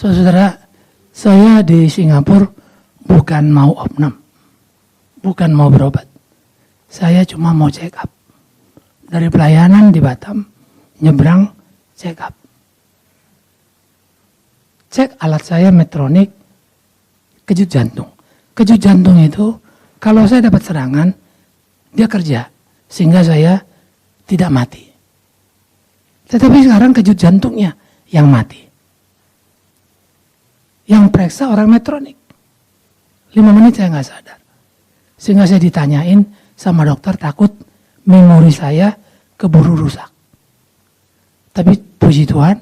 Saudara, saya di Singapura bukan mau opnam, bukan mau berobat. Saya cuma mau check up. Dari pelayanan di Batam, nyebrang check up. Cek alat saya Medtronic, kejut jantung. Kejut jantung itu, kalau saya dapat serangan, dia kerja. Sehingga saya tidak mati. Tetapi sekarang kejut jantungnya yang mati. Yang periksa orang Medtronic. 5 menit saya nggak sadar. Sehingga saya ditanyain sama dokter, takut memori saya keburu rusak. Tapi puji Tuhan,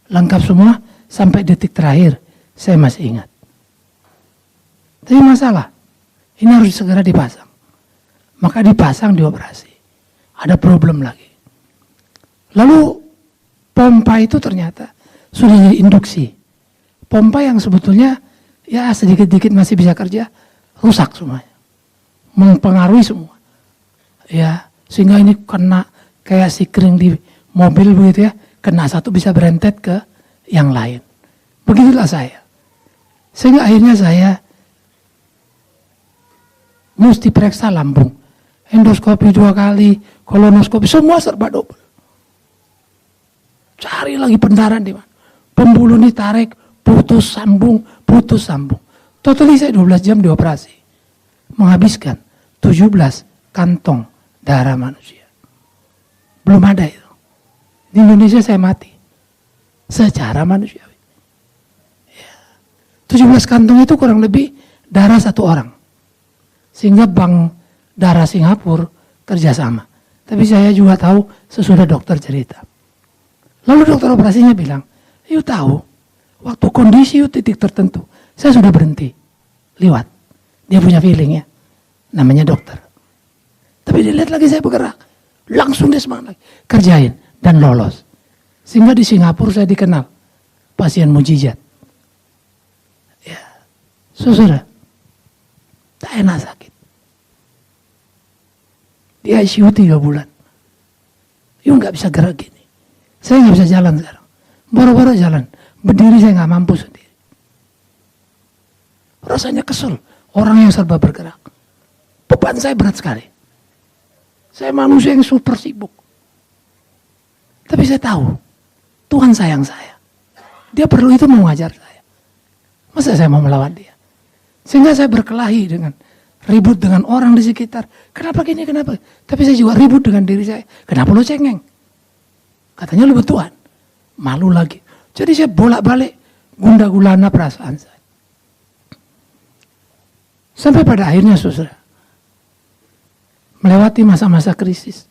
lengkap semua sampai detik terakhir saya masih ingat. Tapi masalah, ini harus segera dipasang. Maka dipasang, dioperasi. Ada problem lagi. Lalu pompa itu ternyata sudah jadi induksi. Pompa yang sebetulnya ya sedikit-sedikit masih bisa kerja, rusak semuanya. Mempengaruhi semua. Ya, sehingga ini kena kayak sikring di mobil begitu ya, kena satu bisa berentet ke yang lain. Begitulah saya. Sehingga akhirnya saya mesti periksa lambung. Endoskopi 2 kali, kolonoskopi, semua serba double. Cari lagi pendarahan di mana. Pembuluh ini tarik, putus sambung. Totally saya 12 jam dioperasi. Menghabiskan 17 kantong darah manusia. Belum ada itu. Di Indonesia saya mati. Secara manusiawi. Ya. 17 kantong itu kurang lebih darah 1 orang. Sehingga bank darah Singapura kerjasama. Tapi saya juga tahu sesudah dokter cerita. Lalu dokter operasinya bilang, "You tahu, waktu kondisi titik tertentu, saya sudah berhenti. Liwat. Dia punya feeling ya. Namanya dokter. Tapi dilihat lagi saya bergerak. Langsung dia semangat lagi. Kerjain. Dan lolos. Sehingga di Singapura saya dikenal. Pasien mujizat. Ya. Saudara. Tak enak sakit. Di ICU 3 bulan. You gak bisa gerak gini. Saya gak bisa jalan sekarang. Boro-boro jalan. Berdiri saya gak mampu sendiri. Rasanya kesel. Orang yang serba bergerak. Beban saya berat sekali. Saya manusia yang super sibuk. Tapi saya tahu. Tuhan sayang saya. Dia perlu itu mengajar saya. Masa saya mau melawan dia? Sehingga saya berkelahi dengan ribut dengan orang di sekitar. Kenapa gini, kenapa? Tapi saya juga ribut dengan diri saya. Kenapa lo cengeng? Katanya lu betulan. Malu lagi. Jadi saya bolak-balik gundah gulana perasaan saya. Sampai pada akhirnya saudara. Melewati masa-masa krisis.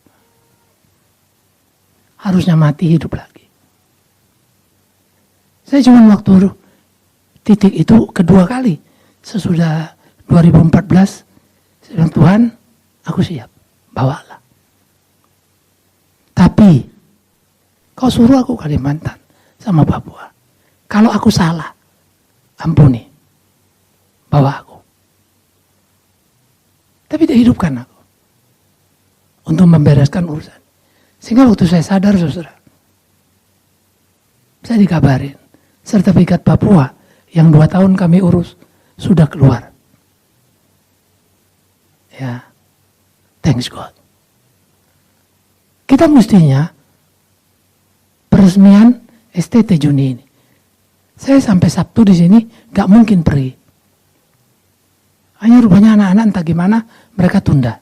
Harusnya mati hidup lagi. Saya cuma waktu titik itu kedua kali. Sesudah 2014. Saya bilang, Tuhan aku siap. Bawalah. Tapi kau suruh aku Kalimantan sama Papua. Kalau aku salah, ampuni. Bawa aku. Tapi dia hidupkan aku. Untuk membereskan urusan. Sehingga waktu saya sadar, saudara. Saya dikabarin. Sertifikat Papua yang 2 tahun kami urus sudah keluar. Ya. Thanks God. Kita mestinya peresmian STT Juni ini. Saya sampai Sabtu di sini gak mungkin pergi. Hanya rupanya anak-anak entah gimana mereka tunda.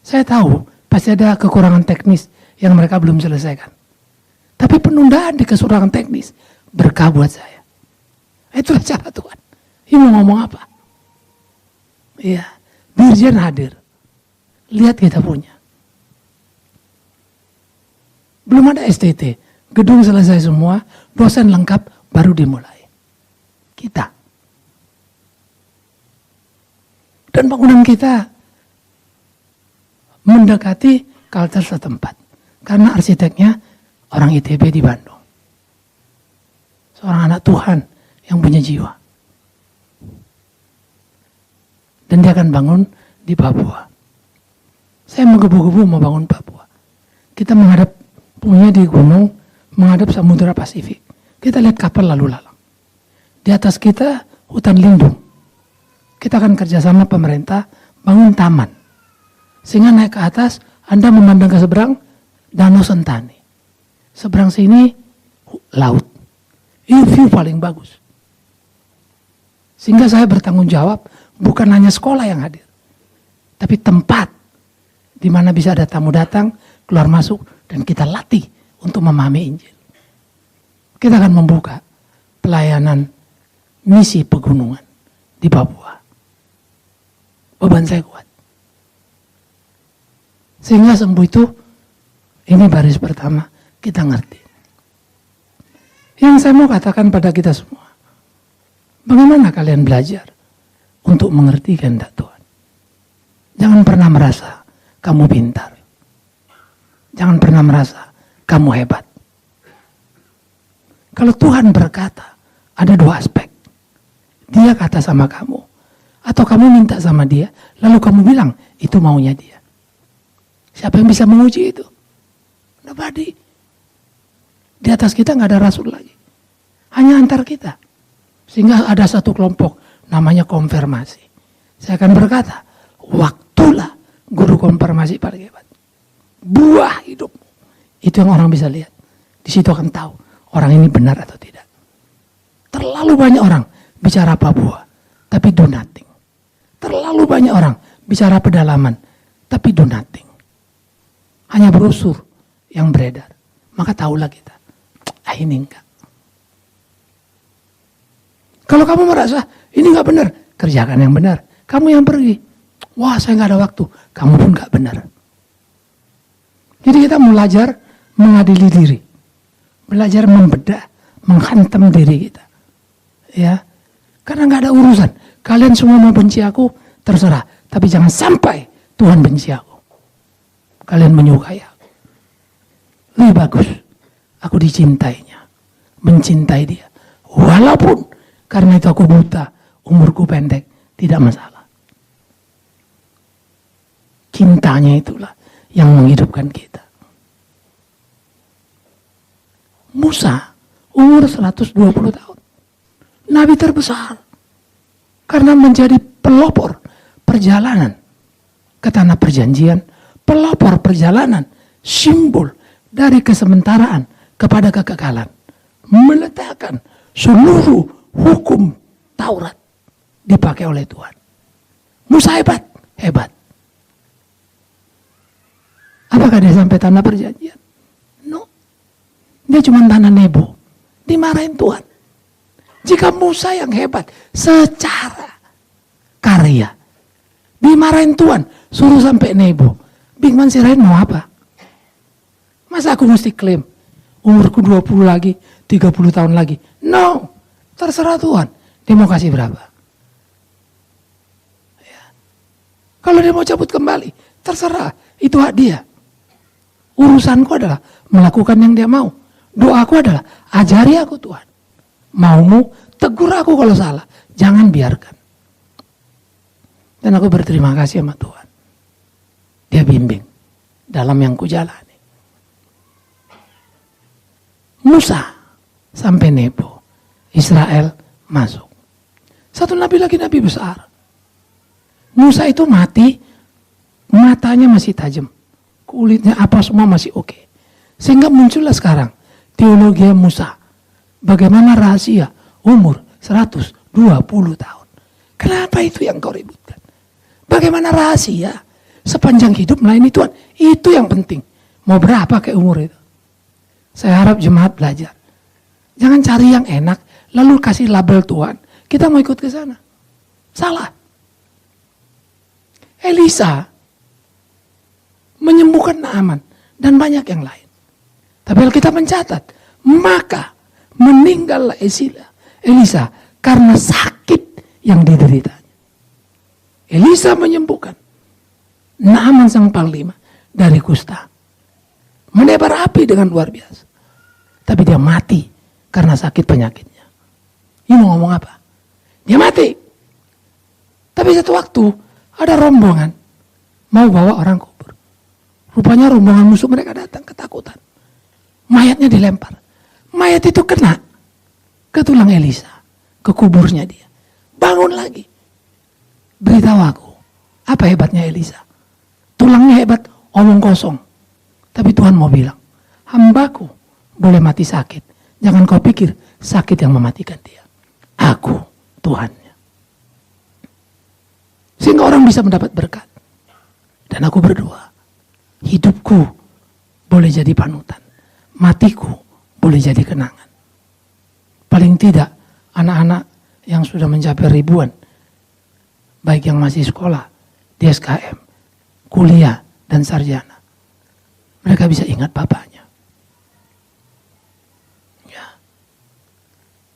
Saya tahu pasti ada kekurangan teknis yang mereka belum selesaikan. Tapi penundaan di kekurangan teknis berkah buat saya. Itulah cara Tuhan. Ini mau ngomong apa? Iya, Dirjen hadir. Lihat kita punya. Belum ada STT. Gedung selesai semua, dosen lengkap, baru dimulai. Kita. Dan bangunan kita mendekati culture setempat. Karena arsiteknya orang ITB di Bandung. Seorang anak Tuhan yang punya jiwa. Dan dia akan bangun di Papua. Saya menggebu-gebu mau bangun Papua. Kita menghadap punya di gunung, menghadap Samudra Pasifik. Kita lihat kapal lalu lalang. Di Di atas kita hutan lindung. Kita akan kerjasama pemerintah bangun taman. Sehingga naik ke atas, Anda memandang ke seberang, Danau Sentani. Seberang sini, laut. Ini view paling bagus. Sehingga saya bertanggung jawab, bukan hanya sekolah yang hadir. Tapi tempat di mana bisa ada tamu datang, keluar masuk, dan kita latih untuk memahami Injil. Kita akan membuka pelayanan misi pegunungan di Papua. Beban saya kuat. Sehingga sembuh itu, ini baris pertama, kita ngerti. Yang saya mau katakan pada kita semua, bagaimana kalian belajar untuk mengerti kehendak Tuhan? Jangan pernah merasa kamu pintar. Jangan pernah merasa kamu hebat. Kalau Tuhan berkata, ada dua aspek. Dia kata sama kamu, atau kamu minta sama dia, lalu kamu bilang, itu maunya dia. Siapa yang bisa menguji itu? Nobody. Di atas kita nggak ada rasul lagi. Hanya antar kita. Sehingga ada satu kelompok, namanya konfirmasi. Saya akan berkata, waktulah guru konfirmasi paling hebat. Buah hidupmu. Itu yang orang bisa lihat. Di situ akan tahu, orang ini benar atau tidak. Terlalu banyak orang bicara Papua, tapi do nothing. Terlalu banyak orang bicara pedalaman, tapi do nothing. Hanya brosur yang beredar. Maka tahulah kita, ini enggak. Kalau kamu merasa, ini enggak benar, kerjakan yang benar. Kamu yang pergi. Wah, saya enggak ada waktu. Kamu pun enggak benar. Jadi kita belajar mengadili diri. Belajar membedah, menghantam diri kita. Ya, karena nggak ada urusan. Kalian semua mau benci aku, terserah. Tapi jangan sampai Tuhan benci aku. Kalian menyukai aku. Lebih bagus aku dicintainya, mencintai dia. Walaupun karena itu aku buta, umurku pendek, tidak masalah. Cintanya itulah yang menghidupkan kita. Musa umur 120 tahun. Nabi terbesar. Karena menjadi pelopor perjalanan ke tanah perjanjian. Pelopor perjalanan. Simbol dari kesementaraan kepada kekekalan. Meletakkan seluruh hukum Taurat dipakai oleh Tuhan. Musa hebat. Hebat. Apakah dia sampai tanah perjanjian? No. Dia cuma tanah Nebo. Dimarahin Tuhan. Jika Musa yang hebat secara karya, dimarahin Tuhan, suruh sampai Nebo. Bigman Sirain mau apa? Masa aku mesti klaim umurku 20 lagi, 30 tahun lagi? No, terserah Tuhan. Dia mau kasih berapa? Ya. Kalau dia mau cabut kembali, terserah. Itu hak dia. Urusanku adalah melakukan yang dia mau. Doaku adalah ajari aku Tuhan. Maumu, tegur aku kalau salah. Jangan biarkan. Dan aku berterima kasih sama Tuhan. Dia bimbing dalam yang kujalani. Musa sampai Nebo. Israel masuk. Satu nabi lagi, nabi besar. Musa itu mati, matanya masih tajam. Kulitnya apa semua masih oke. Sehingga muncullah sekarang teologi Musa. Bagaimana rahasia umur 120 tahun. Kenapa itu yang kau ributkan? Bagaimana rahasia sepanjang hidup melayani Tuhan? Itu yang penting. Mau berapa ke umur itu? Saya harap jemaat belajar. Jangan cari yang enak, lalu kasih label Tuhan. Kita mau ikut ke sana. Salah. Elisa menyembuhkan Naaman dan banyak yang lain. Tapi Alkitab mencatat, maka meninggallah Elisa karena sakit yang dideritanya. Elisa menyembuhkan Naaman sang panglima dari kusta. Menebar api dengan luar biasa. Tapi dia mati karena sakit penyakitnya. Ini mau ngomong apa? Dia mati. Tapi satu waktu ada rombongan mau bawa orang kubur. Rupanya rombongan musuh mereka datang ketakutan. Mayatnya dilempar. Mayat itu kena ke tulang Elisa. ke kuburnya dia. Bangun lagi. Beritahu aku, apa hebatnya Elisa? Tulangnya hebat, omong kosong. Tapi Tuhan mau bilang, hambaku boleh mati sakit. Jangan kau pikir sakit yang mematikan dia. Aku Tuhannya. Sehingga orang bisa mendapat berkat. Dan aku berdoa, hidupku boleh jadi panutan. Matiku boleh jadi kenangan. Paling tidak anak-anak yang sudah mencapai ribuan, baik yang masih sekolah, di SKM, kuliah, dan sarjana, mereka bisa ingat bapaknya. Ya.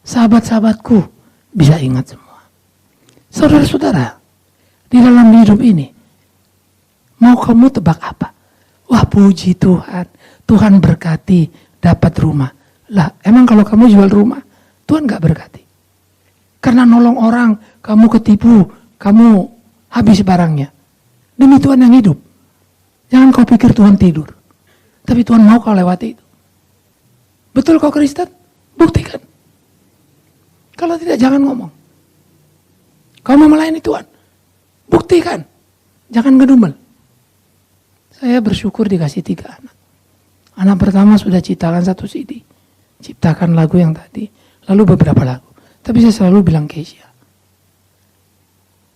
Sahabat-sahabatku bisa ingat semua. Saudara-saudara, di dalam hidup ini, mau kamu tebak apa? Wah, puji Tuhan, Tuhan berkati dapat rumah. Lah, emang kalau kamu jual rumah, Tuhan gak berkati? Karena nolong orang, kamu ketipu, kamu habis barangnya. Demi Tuhan yang hidup. Jangan kau pikir Tuhan tidur. Tapi Tuhan mau kau lewati itu. Betul kau Kristen? Buktikan. Kalau tidak, jangan ngomong. Kau mau melayani Tuhan? Buktikan. Jangan ngedumel. Saya bersyukur dikasih 3 anak. Anak pertama sudah ciptakan 1 CD. Ciptakan lagu yang tadi. Lalu beberapa lagu. Tapi saya selalu bilang Keisha,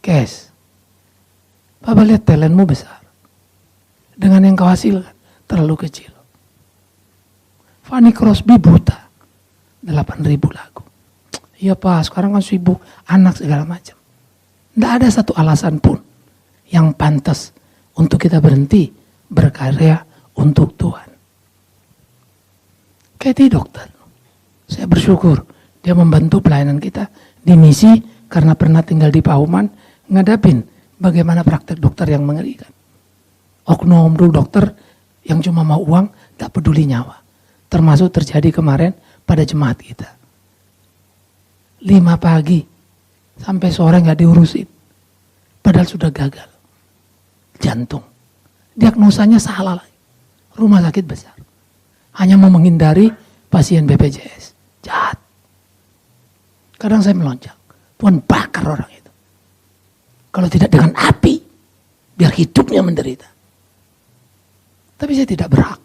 Kes, Papa lihat talentmu besar. Dengan yang kau hasilkan terlalu kecil. Fanny Crosby buta. 8.000 lagu. Iya Pak, sekarang kan sibuk. Anak segala macam. Tidak ada satu alasan pun yang pantas untuk kita berhenti berkarya untuk Tuhan. Kayak dokter. Saya bersyukur dia membantu pelayanan kita di misi karena pernah tinggal di Pauman, ngadapin bagaimana praktek dokter yang mengerikan. Oknum dokter yang cuma mau uang, tak peduli nyawa. Termasuk terjadi kemarin pada jemaat kita. 5 pagi sampai sore gak diurusin. Padahal sudah gagal. Jantung. Diagnosanya salah lagi. Rumah sakit besar. Hanya mau menghindari pasien BPJS. Jahat. Kadang saya melonjak. Tuhan bakar orang itu. Kalau tidak dengan api, biar hidupnya menderita. Tapi saya tidak berhak.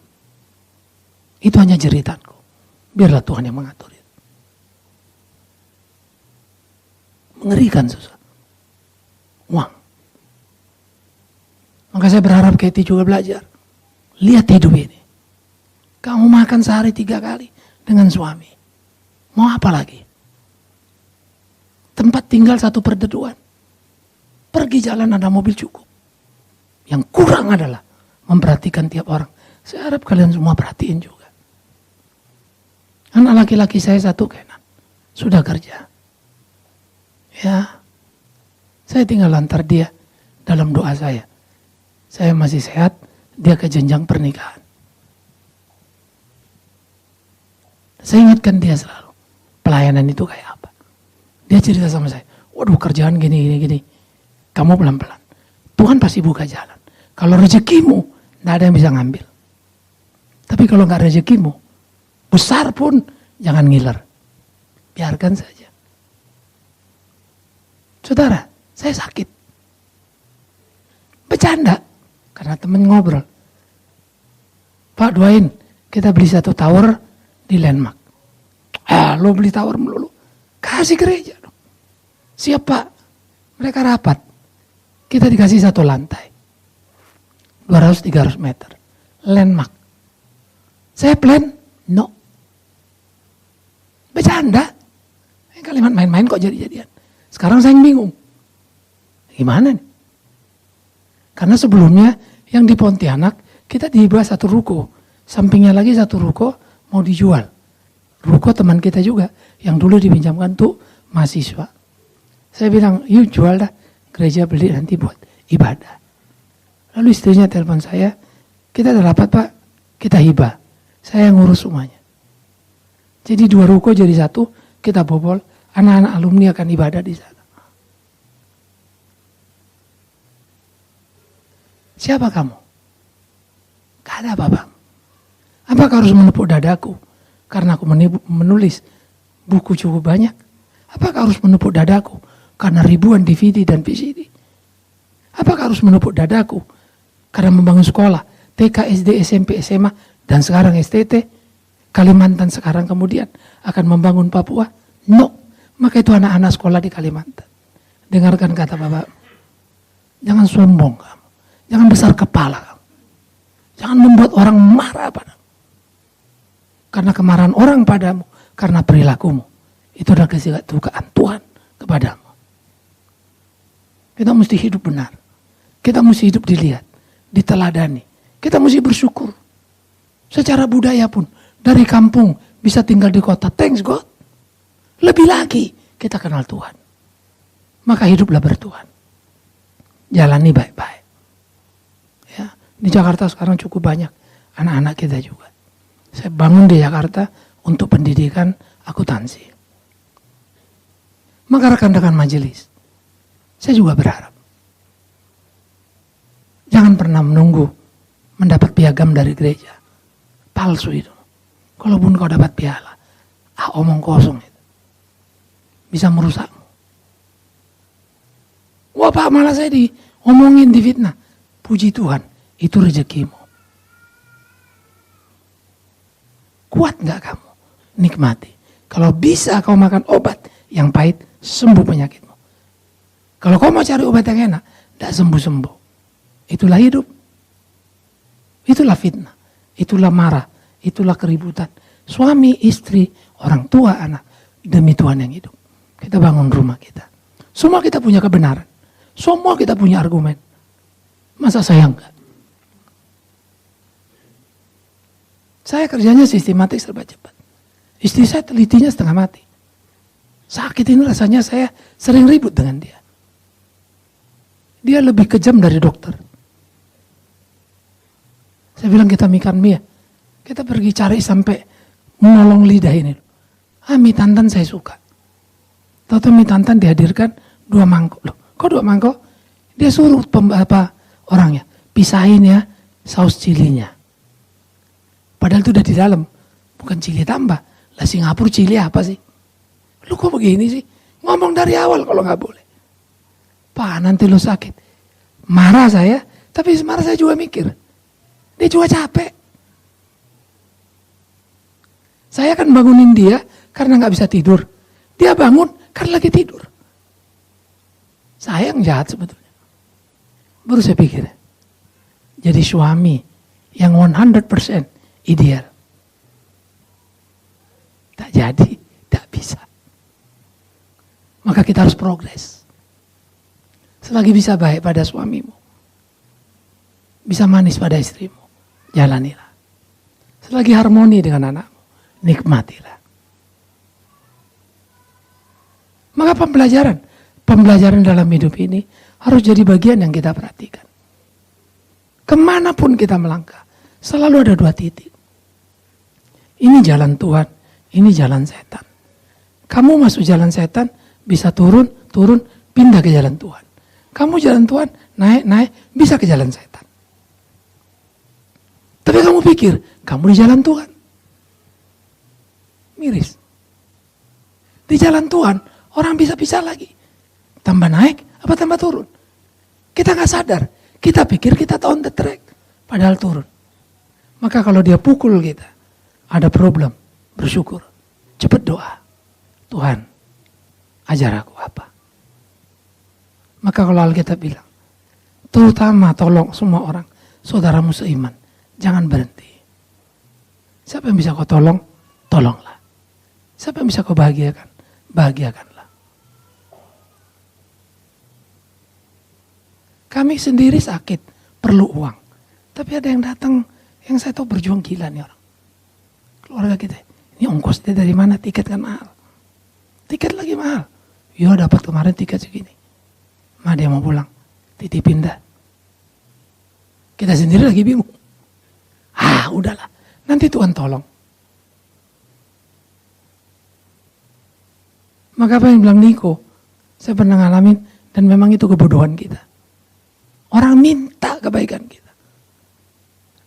Itu hanya jeritanku. Biarlah Tuhan yang mengatur itu. Mengerikan susah. Uang. Maka saya berharap Katie juga belajar. Lihat hidup ini. Kamu makan sehari 3 kali dengan suami. Mau apa lagi? Tempat tinggal 1 perdeduan. Pergi jalan ada mobil cukup. Yang kurang adalah memperhatikan tiap orang. Saya harap kalian semua perhatiin juga. Anak laki-laki saya 1 Kenan. Sudah kerja. Ya. Saya tinggal antar dia dalam doa saya. Saya masih sehat, dia ke jenjang pernikahan. Saya ingatkan dia selalu. Pelayanan itu kayak apa? Dia cerita sama saya. Waduh, kerjaan gini. Kamu pelan-pelan. Tuhan pasti buka jalan. Kalau rezekimu, tidak ada yang bisa ngambil. Tapi kalau nggak rezekimu, besar pun jangan ngiler. Biarkan saja. Saudara, saya sakit. Bercanda. Karena temen ngobrol. Pak, doain. Kita beli 1 tower di Landmark. Lo beli tower melulu. Kasih gereja dong. Siap Pak. Mereka rapat. Kita dikasih 1 lantai. 200-300 meter. Landmark. Saya plan? No. Bercanda. Kalimat main-main kok jadi-jadian. Sekarang saya bingung. Gimana nih? Karena sebelumnya yang di Pontianak kita dihibah 1 ruko. Sampingnya lagi 1 ruko mau dijual. Ruko teman kita juga yang dulu dipinjamkan tuh mahasiswa. Saya bilang, yuk jual dah. Gereja beli nanti buat ibadah. Lalu istrinya telepon saya, kita udah rapat Pak, kita hibah. Saya ngurus semuanya. Jadi 2 ruko jadi 1, kita bobol, anak-anak alumni akan ibadah di sana. Siapa kamu? Gak ada apa-apa. Apakah harus menepuk dadaku? Karena aku menulis buku cukup banyak. Apakah harus menepuk dadaku karena ribuan DVD dan VCD? Apakah harus menepuk dadaku karena membangun sekolah TK, SD, SMP, SMA, dan sekarang STT, Kalimantan sekarang kemudian akan membangun Papua? No. Maka itu anak-anak sekolah di Kalimantan. Dengarkan kata Bapak. Jangan sombong kamu. Jangan besar kepala kamu. Jangan membuat orang marah padamu. Karena kemarahan orang padamu, karena perilakumu. Itu adalah kesukaan Tuhan kepadamu. Kita mesti hidup benar. Kita mesti hidup dilihat, diteladani. Kita mesti bersyukur. Secara budaya pun, dari kampung bisa tinggal di kota. Thanks God. Lebih lagi kita kenal Tuhan. Maka hiduplah bertuhan. Jalani baik-baik. Ya, di Jakarta sekarang cukup banyak anak-anak kita juga. Saya bangun di Jakarta untuk pendidikan akuntansi. Maka rekan-rekan majelis, saya juga berharap. Jangan pernah menunggu mendapat piagam dari gereja. Palsu itu. Kalaupun kau dapat piala, omong kosong itu. Bisa merusakmu. Wah Pak, malah saya diomongin, difitnah. Puji Tuhan, itu rezekimu. Kuat gak kamu? Nikmati. Kalau bisa kau makan obat yang pahit, sembuh penyakitmu. Kalau kau mau cari obat yang enak, tidak sembuh-sembuh. Itulah hidup. Itulah fitnah. Itulah marah. Itulah keributan. Suami, istri, orang tua, anak. Demi Tuhan yang hidup. Kita bangun rumah kita. Semua kita punya kebenaran. Semua kita punya argumen. Masa saya enggak? Saya kerjanya sistematik serba cepat. Istri saya telitinya setengah mati. Sakit ini rasanya saya sering ribut dengan dia. Dia lebih kejam dari dokter. Saya bilang kita makan mie. Kita pergi cari sampai menolong lidah ini. Mie tantan saya suka. Tahu mie tantan dihadirkan 2 mangkok. Loh, kok 2 mangkok? Dia suruh orangnya. Pisahin ya saus cilinya. Padahal itu udah di dalam. Bukan cili tambah. Lah Singapura cili apa sih? Lu kok begini sih? Ngomong dari awal kalau gak boleh. Pak, nanti lu sakit. Marah saya, tapi marah saya juga mikir. Dia juga capek. Saya kan bangunin dia karena gak bisa tidur. Dia bangun karena lagi tidur. Saya yang jahat sebetulnya. Baru saya pikir. Jadi suami yang 100% ideal. Tak jadi, tak bisa. Maka kita harus progres. Selagi bisa baik pada suamimu. Bisa manis pada istrimu. Jalanilah. Selagi harmoni dengan anakmu. Nikmatilah. Maka pembelajaran dalam hidup ini harus jadi bagian yang kita perhatikan. Kemanapun kita melangkah, selalu ada 2 titik. Ini jalan Tuhan, ini jalan setan. Kamu masuk jalan setan, bisa turun, pindah ke jalan Tuhan. Kamu jalan Tuhan, naik, bisa ke jalan setan. Tapi kamu pikir, kamu di jalan Tuhan. Miris. Di jalan Tuhan, orang bisa pisah lagi. Tambah naik, apa tambah turun. Kita gak sadar. Kita pikir kita on the track. Padahal turun. Maka kalau dia pukul kita, ada problem. Bersyukur. Cepat doa. Tuhan, ajar aku apa. Maka kalau Alkitab bilang, terutama tolong semua orang, saudaramu seiman. Jangan berhenti. Siapa yang bisa kau tolong, tolonglah. Siapa yang bisa kau bahagiakan, bahagiakanlah. Kami sendiri sakit, perlu uang. Tapi ada yang datang, yang saya tahu berjuang gila nih orang. Keluarga kita, ini ongkosnya dari mana? Tiket kan mahal. Tiket lagi mahal. Ya dapat kemarin tiket segini. Ma dia mau pulang, titipin dah. Kita sendiri lagi bingung. Udahlah, nanti Tuhan tolong. Maka apa yang bilang Niko, saya pernah ngalamin dan memang itu kebodohan kita. Orang minta kebaikan kita.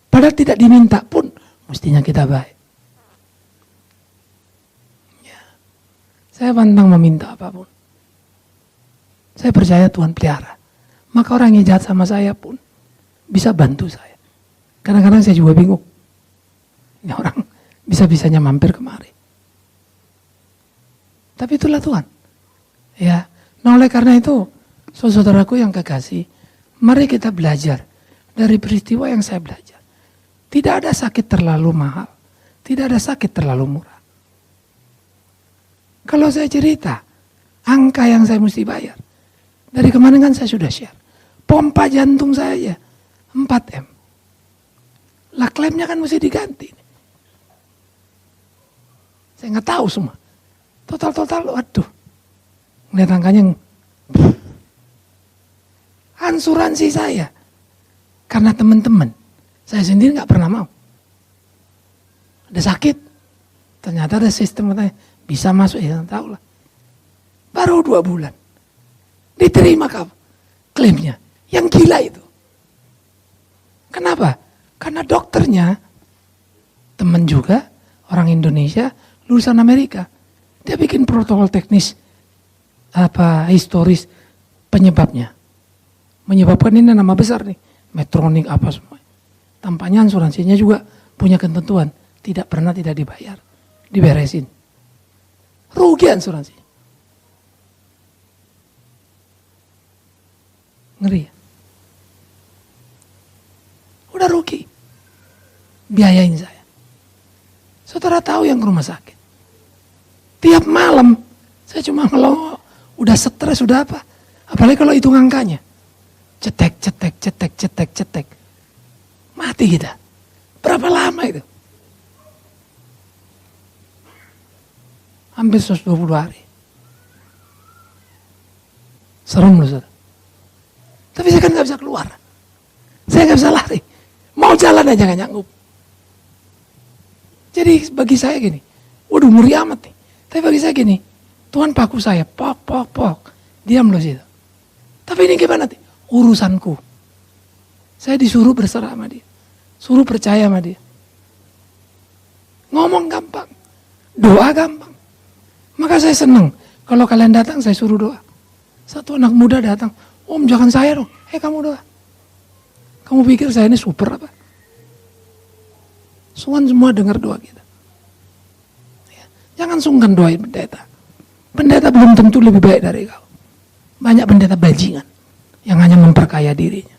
Padahal tidak diminta pun, mestinya kita baik. Ya. Saya pantang meminta apapun. Saya percaya Tuhan pelihara. Maka orang yang jahat sama saya pun bisa bantu saya. Kadang-kadang saya juga bingung. Ini orang bisa-bisanya mampir kemari. Tapi itulah Tuhan. Ya, nah oleh karena itu, saudaraku yang kekasih, mari kita belajar dari peristiwa yang saya belajar. Tidak ada sakit terlalu mahal. Tidak ada sakit terlalu murah. Kalau saya cerita, angka yang saya mesti bayar. Dari kemarin kan saya sudah share. Pompa jantung saya 4M. Lah klaimnya kan mesti diganti. Saya nggak tahu semua. Total, waduh. Ngeliat angkanya. Ansuransi saya. Karena teman-teman. Saya sendiri nggak pernah mau. Ada sakit. Ternyata ada sistem katanya. Bisa masuk, ya tahu lah. Baru 2 bulan. Diterima klaimnya. Yang gila itu. Kenapa? Karena dokternya, teman juga, orang Indonesia, lulusan Amerika. Dia bikin protokol teknis, historis penyebabnya. Menyebabkan ini nama besar nih. Medtronic apa semua. Tampaknya asuransinya juga punya ketentuan. Tidak pernah tidak dibayar. Diberesin. Rugi asuransi. Ngeri ya? Udah rugi. Biayain saya. Saudara tahu yang ke rumah sakit. Tiap malam saya cuma kalau udah stres, udah apa. Apalagi kalau hitung angkanya. Cetek. Mati kita. Berapa lama itu? Hampir 120 hari. Serem loh saudara. Tapi saya kan gak bisa keluar. Saya gak bisa lari. Mau jalan aja gak nyanggup. Jadi bagi saya gini. Waduh ngeri amat nih. Tapi bagi saya gini. Tuhan paku saya. Pok. Diam loh situ. Tapi ini gimana nih? Urusanku. Saya disuruh berserah sama dia. Suruh percaya sama dia. Ngomong gampang. Doa gampang. Maka saya senang. Kalau kalian datang saya suruh doa. Satu anak muda datang. Om jangan saya dong. Kamu doa. Kamu pikir saya ini super apa? Semua dengar doa kita. Ya. Jangan sungkan doain pendeta. Pendeta belum tentu lebih baik dari kau. Banyak pendeta bajingan. Yang hanya memperkaya dirinya.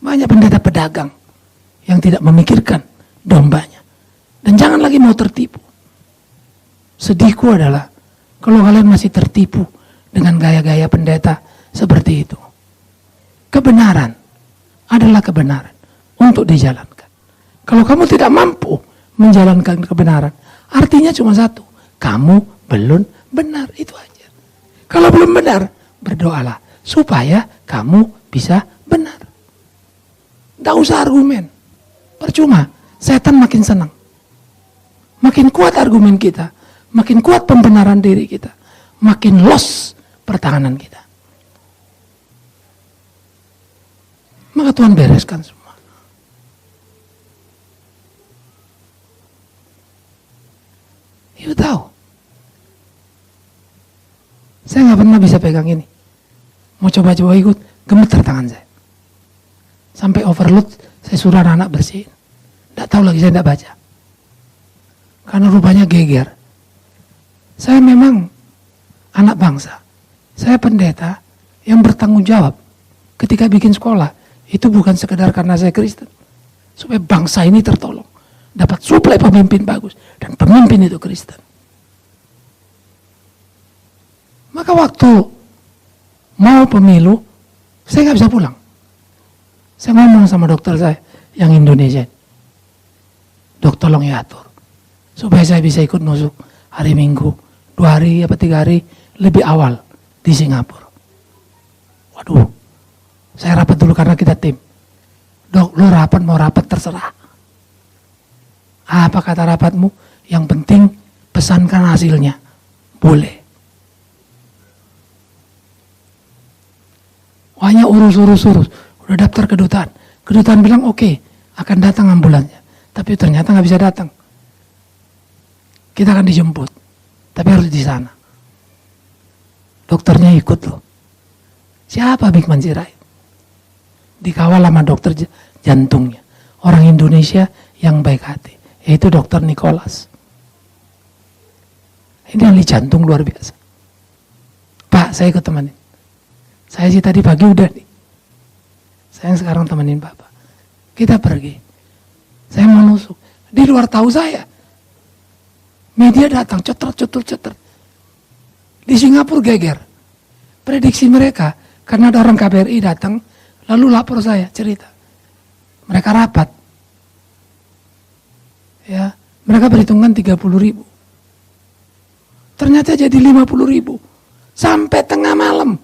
Banyak pendeta pedagang. Yang tidak memikirkan dombanya. Dan jangan lagi mau tertipu. Sedihku adalah. Kalau kalian masih tertipu. Dengan gaya-gaya pendeta. Seperti itu. Kebenaran adalah kebenaran untuk dijalankan. Kalau kamu tidak mampu menjalankan kebenaran, artinya cuma satu. Kamu belum benar, itu aja. Kalau belum benar, berdoalah supaya kamu bisa benar. Tidak usah argumen. Percuma, setan makin senang. Makin kuat argumen kita, makin kuat pembenaran diri kita, makin los pertahanan kita. Maka Tuhan bereskan semua. Ibu tahu. Saya gak pernah bisa pegang ini. Mau coba-coba ikut, gemeter tangan saya. Sampai overload, saya suruh anak-anak bersihin. Tidak tahu lagi, saya tidak baca. Karena rupanya geger. Saya memang anak bangsa. Saya pendeta yang bertanggung jawab ketika bikin sekolah. Itu bukan sekedar karena saya Kristen. Supaya bangsa ini tertolong. Dapat suplai pemimpin bagus. Dan pemimpin itu Kristen. Maka waktu mau pemilu, saya gak bisa pulang. Saya ngomong sama dokter saya yang Indonesia. Dok tolong ya atur. Supaya saya bisa ikut nusuk hari Minggu. 2 hari apa 3 hari lebih awal di Singapura. Waduh. Saya rapat dulu karena kita tim. Dok, lo rapat mau rapat terserah. Apa kata rapatmu? Yang penting pesankan hasilnya. Boleh. Hanya urus. Udah daftar kedutaan. Kedutaan bilang oke, akan datang ambulansnya. Tapi ternyata nggak bisa datang. Kita akan dijemput. Tapi harus di sana. Dokternya ikut loh. Siapa Bikman Sirait? Dikawal sama dokter jantungnya. Orang Indonesia yang baik hati. Yaitu dokter Nicholas. Ini ahli jantung luar biasa. Pak, saya ikut temenin. Saya sih tadi pagi udah nih. Saya yang sekarang temenin Bapak. Kita pergi. Saya mau nusuk. Di luar tahu saya. Media datang, ceter. Di Singapura geger. Prediksi mereka, karena ada orang KBRI datang, lalu lapor saya, cerita. Mereka rapat. Ya, mereka perhitungan 30.000. Ternyata jadi 50.000. Sampai tengah malam.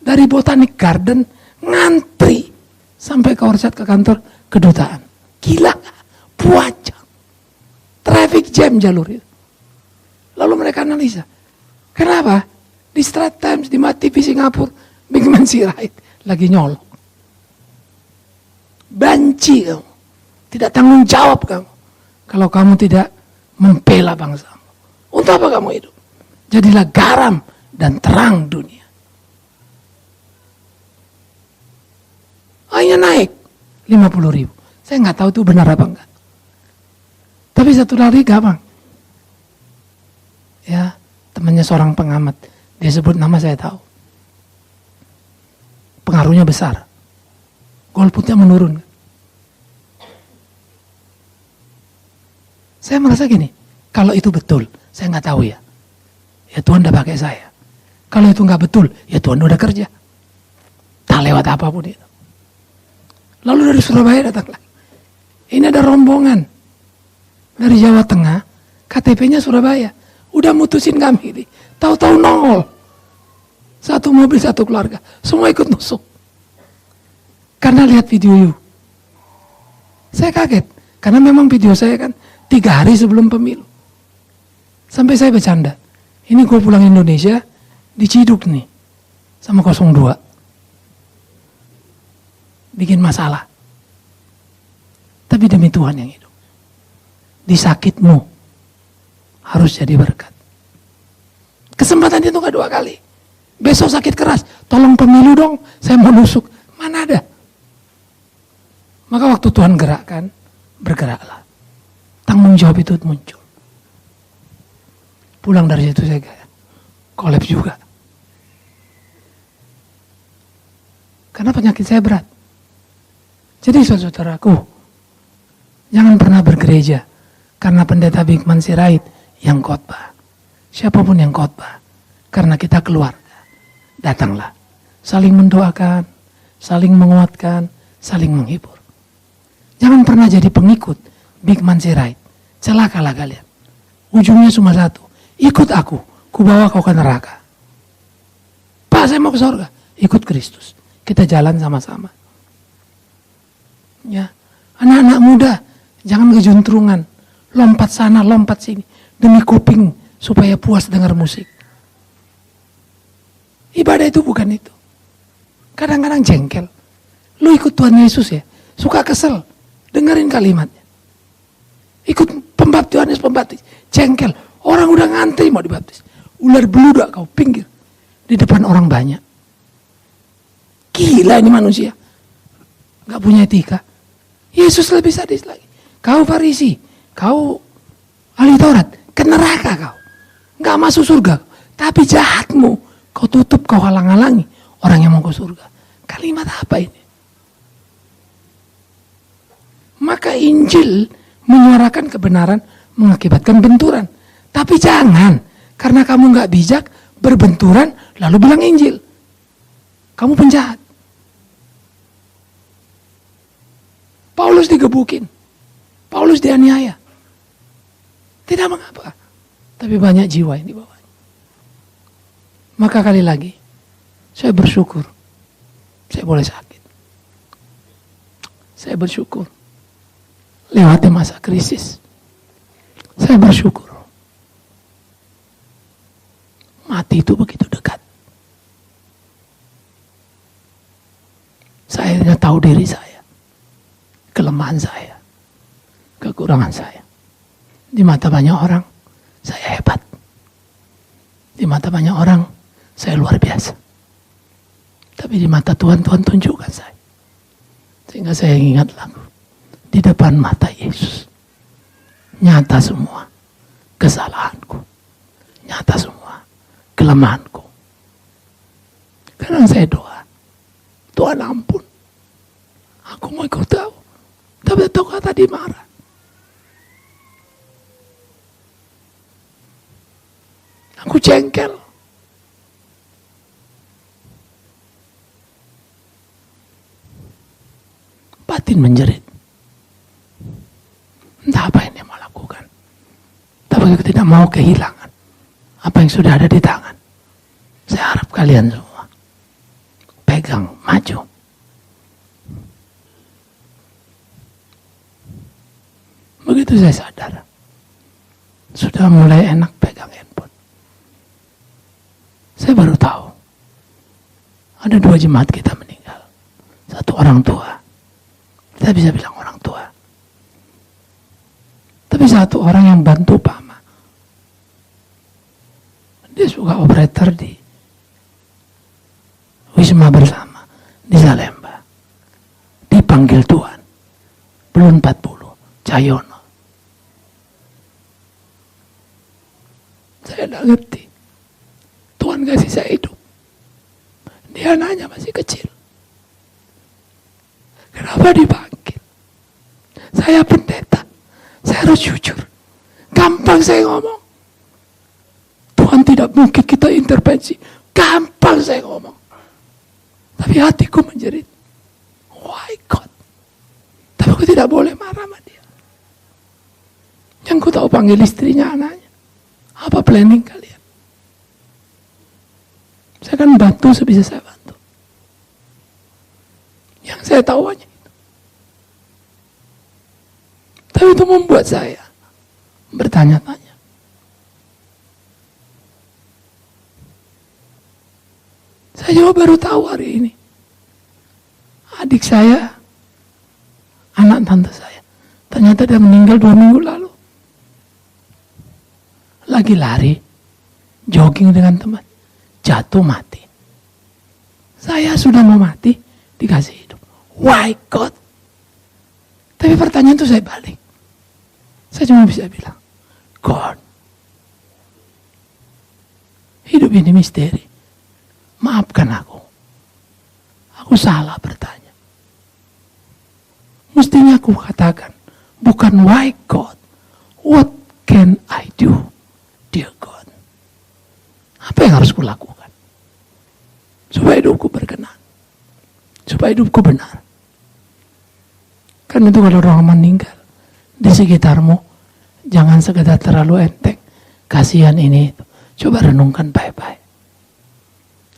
Dari Botanic Garden, ngantri. Sampai ke Orchard, ke kantor kedutaan. Gila, buajang. Traffic jam jalur itu. Lalu mereka analisa. Kenapa? Di Straits Times, di TV Singapura, Bikman Sirait lagi nyolok. Banci kamu. Tidak tanggung jawab kamu. Kalau kamu tidak membela bangsamu. Untuk apa kamu hidup? Jadilah garam dan terang dunia. Hanya naik 50.000. Saya nggak tahu itu benar apa enggak. Tapi satu lari gampang. Ya, temannya seorang pengamat. Dia sebut nama saya tahu. Pengaruhnya besar. Golputnya menurun. Saya merasa gini, kalau itu betul, saya nggak tahu ya. Ya Tuhan udah pakai saya. Kalau itu nggak betul, ya Tuhan udah kerja. Tak lewat apapun itu. Lalu dari Surabaya datang lagi. Ini ada rombongan dari Jawa Tengah, KTP-nya Surabaya. Udah mutusin kami ini. Tahu-tahu nongol. Satu mobil, satu keluarga. Semua ikut nusuk. Karena lihat video you. Saya kaget. Karena memang video saya kan 3 hari sebelum pemilu. Sampai saya bercanda. Ini gue pulang Indonesia, diciduk nih. Sama 02. Bikin masalah. Tapi demi Tuhan yang hidup. Di sakitmu harus jadi berkat. Kesempatan itu gak 2 kali. Besok sakit keras, tolong pemilu dong, saya mau nusuk. Mana ada? Maka waktu Tuhan gerakkan, bergeraklah. Tanggung jawab itu muncul. Pulang dari situ saya kayak kolaps juga. Karena penyakit saya berat. Jadi saudaraku, jangan pernah bergereja karena pendeta Bikman Sirait yang khotbah. Siapapun yang khotbah, karena kita keluarga. Datanglah, saling mendoakan, saling menguatkan, saling menghibur. Jangan pernah jadi pengikut Bikman Sirait. Celakalah kalian. Ujungnya cuma satu, ikut aku, kubawa kau ke neraka. Pak, saya mau ke surga. Ikut Kristus. Kita jalan sama-sama. Ya, anak-anak muda, jangan kejuntrongan, lompat sana, lompat sini, demi kuping supaya puas dengar musik. Ibadah itu bukan itu. Kadang-kadang jengkel. Lu ikut Tuhan Yesus ya, suka kesel, dengerin kalimatnya. Ikut Yohanes Pembaptis, jengkel. Orang udah ngantri mau dibaptis. Ular beludak kau pinggir di depan orang banyak. Gila ini manusia. Gak punya etika. Yesus lebih sadis lagi. Kau Farisi, kau ahli Taurat, ke neraka kau. Gak masuk surga. Tapi jahatmu, kau tutup, kau halang-halangi orang yang mau ke surga. Kalimat apa ini? Maka Injil menyuarakan kebenaran mengakibatkan benturan. Tapi jangan, karena kamu gak bijak, berbenturan, lalu bilang Injil. Kamu penjahat. Paulus digebukin. Paulus dianiaya. Tidak mengapa. Tapi banyak jiwa yang dibawa. Maka kali lagi, saya bersyukur. Saya boleh sakit. Saya bersyukur. Lewati masa krisis. Saya bersyukur. Mati itu begitu dekat. Saya hanya tahu diri saya. Kelemahan saya. Kekurangan saya. Di mata banyak orang, saya hebat. Di mata banyak orang, saya luar biasa. Tapi di mata Tuhan, Tuhan tunjukkan saya. Sehingga saya ingat lagu. Di depan mata Yesus, nyata semua kesalahanku. Nyata semua kelemahanku. Kadang saya doa, Tuhan ampun. Aku mau ikut tahu. Tapi tahu kata dimarah. Aku jengkel. Batin menjerit. Entah apa yang dia mau lakukan. Tapi aku tidak mau kehilangan apa yang sudah ada di tangan. Saya harap kalian semua pegang, maju. Begitu saya sadar, sudah mulai enak pegang handphone. Saya baru tahu, ada 2 jemaat kita meninggal. Satu orang tua, kita bisa bilang orang tua. Tapi satu orang yang bantu Pama. Dia suka operator di Wisma Bersama di Salemba. Dipanggil Tuhan. Belum 40, Cahyono. Saya tidak ngerti. Tuhan kasih saya hidup. Dia anaknya masih kecil. Kenapa dipanggil? Saya pendeta. Saya harus jujur. Gampang saya ngomong. Tuhan tidak mungkin kita intervensi. Gampang saya ngomong. Tapi hatiku menjerit. Why God? Tapi aku tidak boleh marah sama dia. Yang ku tahu panggil istrinya, anaknya. Apa planning kalian? Saya akan bantu sebisa saya bantu. Yang saya tahu hanya itu. Tapi itu membuat saya bertanya-tanya. Saya juga baru tahu hari ini. Adik saya, anak tante saya, ternyata dia meninggal 2 minggu lalu. Lagi lari, jogging dengan teman, jatuh mati. Saya sudah mau mati, dikasih hidup. Why God? Tapi pertanyaan itu saya balik. Saya cuma bisa bilang, God, hidup ini misteri. Maafkan aku. Aku salah bertanya. Mestinya aku katakan, bukan why God, what can I do, dear God? Apa yang harus kulakukan? Supaya hidupku berkenan. Supaya hidupku benar. Kan itu kalau orang meninggal di sekitarmu, jangan sekedar terlalu enteng. Kasihan ini itu. Coba renungkan baik-baik.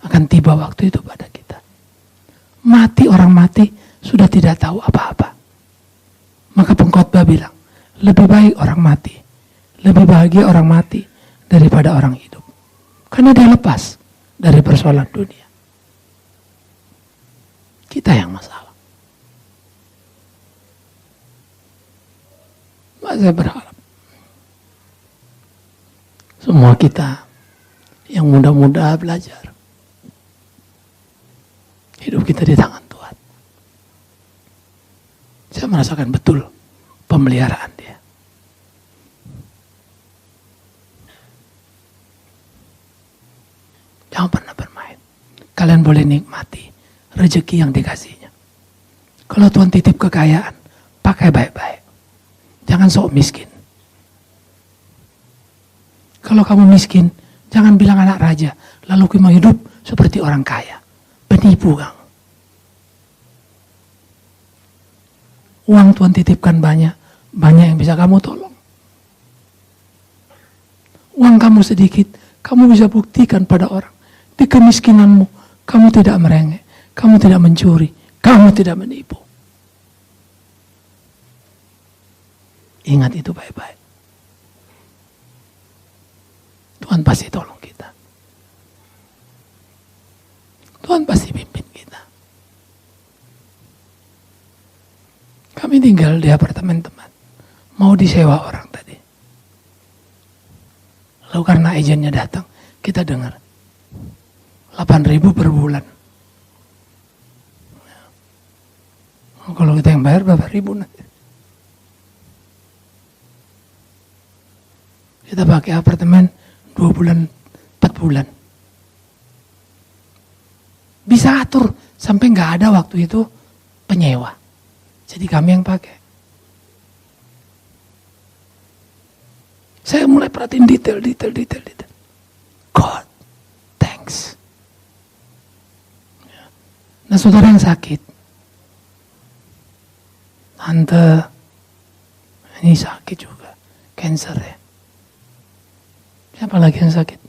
Akan tiba waktu itu pada kita. Mati, orang mati sudah tidak tahu apa-apa. Maka pengkhotbah bilang, lebih baik orang mati, lebih bahagia orang mati daripada orang hidup. Karena dia lepas dari persoalan dunia. Kita yang masalah. Saya berharap semua kita yang muda-muda belajar, hidup kita di tangan Tuhan. Saya merasakan betul pemeliharaan Dia. Jangan pernah bermain. Kalian boleh nikmati rezeki yang dikasihnya. Kalau Tuhan titip kekayaan, pakai baik-baik. Jangan sok miskin. Kalau kamu miskin, jangan bilang anak raja, lalu kamu hidup seperti orang kaya. Penipu kamu. Uang Tuhan titipkan banyak, banyak yang bisa kamu tolong. Uang kamu sedikit, kamu bisa buktikan pada orang. Di kemiskinanmu, kamu tidak merengek, kamu tidak mencuri, kamu tidak menipu. Ingat itu baik-baik. Tuhan pasti tolong kita. Tuhan pasti pimpin kita. Kami tinggal di apartemen teman. Mau disewa orang tadi. Lalu karena agennya datang, kita dengar 8.000 per bulan. Kalau kita yang bayar berapa ribu nanti? Kita pakai apartemen 2 bulan, 4 bulan. Bisa atur sampai nggak ada waktu itu penyewa. Jadi kami yang pakai. Saya mulai perhatiin detail. God, thanks. Nah, saudara yang sakit, tante, ini sakit juga, cancer ya. Siapa lagi yang sakit?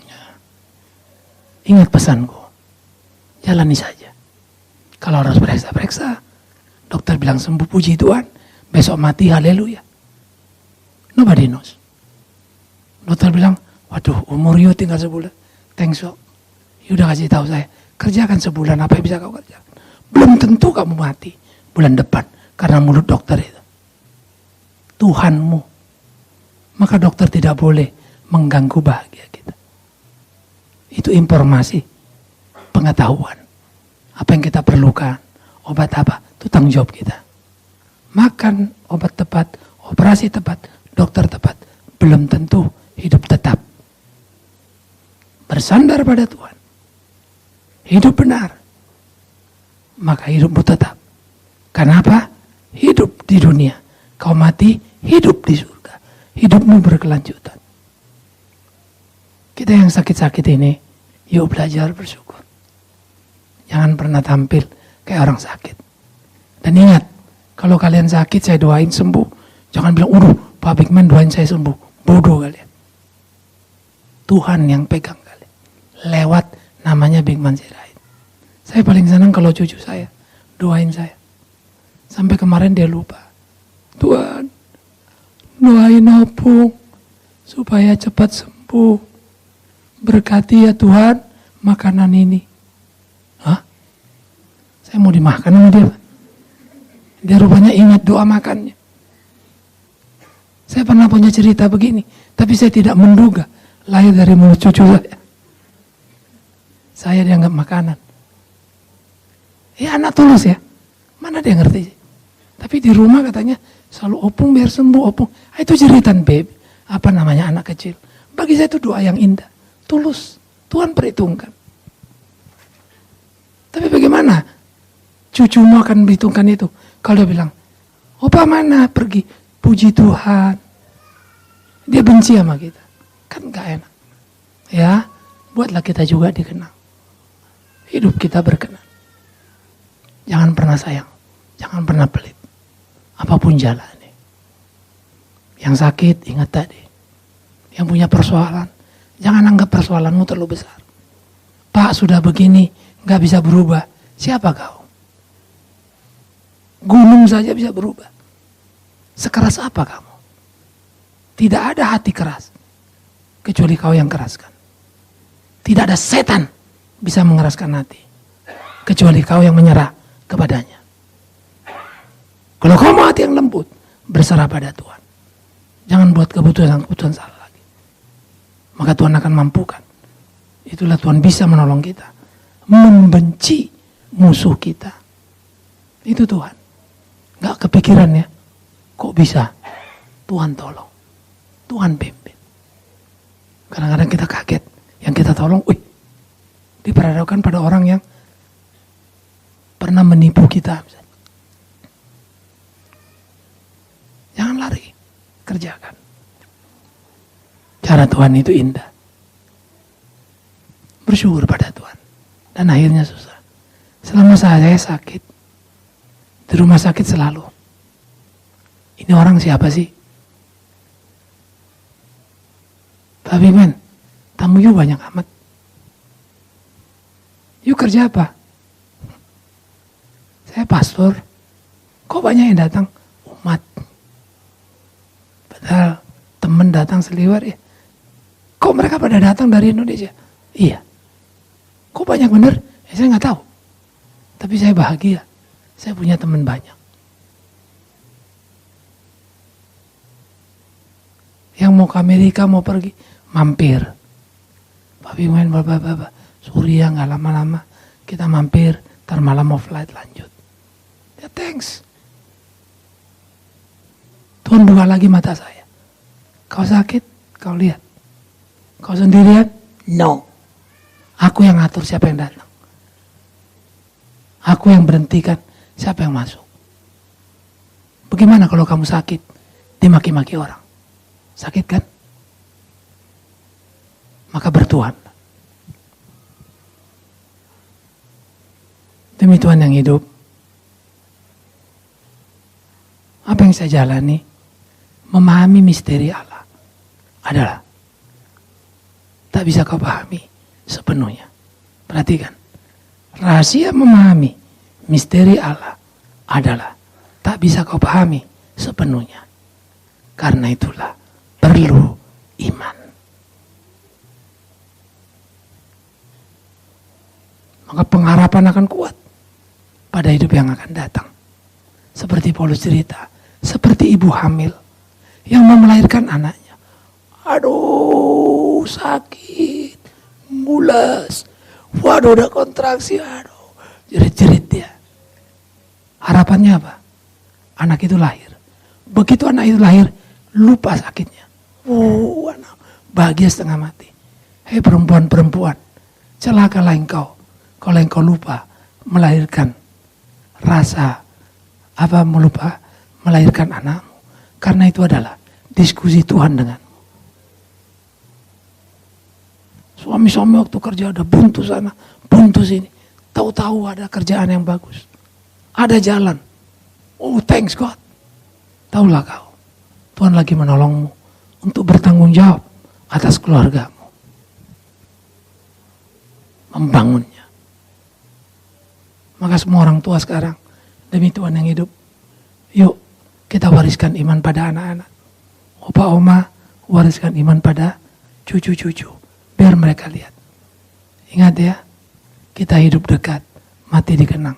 Ya. Ingat pesanku, jalani saja. Kalau harus periksa, dokter bilang sembuh, puji Tuhan, besok mati, haleluya. Nobody knows. Dokter bilang, waduh, umur you tinggal sebulan. Thanks, so. You udah kasih tahu saya, kerjakan sebulan apa yang bisa kau kerjakan. Belum tentu kamu mati bulan depan karena mulut dokter itu. Tuhanmu. Maka dokter tidak boleh mengganggu bahagia kita. Itu informasi, pengetahuan. Apa yang kita perlukan, obat apa, itu tanggung jawab kita. Makan obat tepat, operasi tepat, dokter tepat, belum tentu hidup tetap. Bersandar pada Tuhan. Hidup benar. Maka hidupmu tetap. Kenapa? Hidup di dunia. Kau mati, hidup di surga. Hidupmu berkelanjutan. Kita yang sakit-sakit ini, yuk belajar bersyukur. Jangan pernah tampil kayak orang sakit. Dan ingat, kalau kalian sakit, saya doain sembuh. Jangan bilang, Pak Bigman doain saya sembuh. Bodoh kalian. Tuhan yang pegang kalian. Lewat namanya Bigman Sirait. Saya paling senang kalau cucu saya doain saya. Sampai kemarin dia lupa. Tuhan, doain Opung supaya cepat sembuh. Berkati ya Tuhan makanan ini. Hah? Saya mau dimakan sama dia. Dia rupanya ingat doa makannya. Saya pernah punya cerita begini, tapi saya tidak menduga lahir dari mulut cucu saya. Saya dianggap makanan. Ya anak tulus ya. Mana dia ngerti sih? Tapi di rumah katanya selalu Opung biar sembuh Opung. Itu jeritan babe. Apa namanya anak kecil. Bagi saya itu doa yang indah. Tulus. Tuhan perhitungkan. Tapi bagaimana? Cucumu akan perhitungkan itu. Kalau dia bilang, Opa mana pergi? Puji Tuhan. Dia benci sama kita. Kan gak enak. Ya, buatlah kita juga dikenal. Hidup kita berkenan. Jangan pernah sayang. Jangan pernah pelit. Apapun jalannya. Yang sakit, ingat tadi. Yang punya persoalan, jangan anggap persoalanmu terlalu besar. Pak sudah begini, gak bisa berubah. Siapa kau? Gunung saja bisa berubah. Sekeras apa kamu? Tidak ada hati keras. Kecuali kau yang keraskan. Tidak ada setan bisa mengeraskan hati. Kecuali kau yang menyerah kepadanya. Kalau kau mau hati yang lembut, berserah pada Tuhan. Jangan buat keputusan salah lagi. Maka Tuhan akan mampukan. Itulah Tuhan bisa menolong kita. Membenci musuh kita. Itu Tuhan. Gak kepikiran ya. Kok bisa? Tuhan tolong. Tuhan pimpin. Kadang-kadang kita kaget. Yang kita tolong, diperhadapkan pada orang yang pernah menipu kita. Jangan lari. Kerjakan. Cara Tuhan itu indah. Bersyukur pada Tuhan. Dan akhirnya susah. Selama saya sakit, di rumah sakit selalu. Ini orang siapa sih? Pak Bigman, tamu you banyak amat. You kerja apa? Saya pastor. Kok banyak yang datang? Umat. Padahal teman datang seliwar ya. Kok mereka pada datang dari Indonesia? Iya. Kok banyak bener? Ya, saya nggak tahu. Tapi saya bahagia. Saya punya teman banyak. Yang mau ke Amerika, mau pergi, mampir. Papi main bapak-bapak. Surya nggak lama-lama. Kita mampir, ntar malam mau flight lanjut. Ya thanks. Tuhan buka lagi mata saya. Kau sakit, kau lihat. Kau sendirian? No. Aku yang atur siapa yang datang. Aku yang berhentikan siapa yang masuk. Bagaimana kalau kamu sakit, dimaki-maki orang? Sakit kan? Maka bertuhan. Demi Tuhan yang hidup. Apa yang saya jalani, memahami misteri Allah adalah tak bisa kau pahami sepenuhnya. Perhatikan, rahasia memahami misteri Allah adalah tak bisa kau pahami sepenuhnya. Karena itulah perlu iman. Maka pengharapan akan kuat pada hidup yang akan datang. Seperti Paulus cerita, seperti ibu hamil yang mau melahirkan anaknya. Aduh, sakit, mulas, waduh udah kontraksi, aduh, jerit-jerit dia. Harapannya apa? Anak itu lahir. Begitu anak itu lahir, lupa sakitnya. Anak bahagia setengah mati. Hei perempuan-perempuan, celakalah engkau kalau engkau lupa melahirkan rasa melupa melahirkan anakmu. Karena itu adalah diskusi Tuhan denganmu. Suami-suami waktu kerja ada buntu sana, buntu sini. Tahu-tahu ada kerjaan yang bagus. Ada jalan. Oh thanks God. Taulah kau, Tuhan lagi menolongmu untuk bertanggung jawab atas keluargamu. Membangunnya. Maka semua orang tua sekarang, demi Tuhan yang hidup, yuk kita wariskan iman pada anak-anak. Opa oma wariskan iman pada cucu-cucu. Biar mereka lihat. Ingat ya, kita hidup dekat, mati dikenang.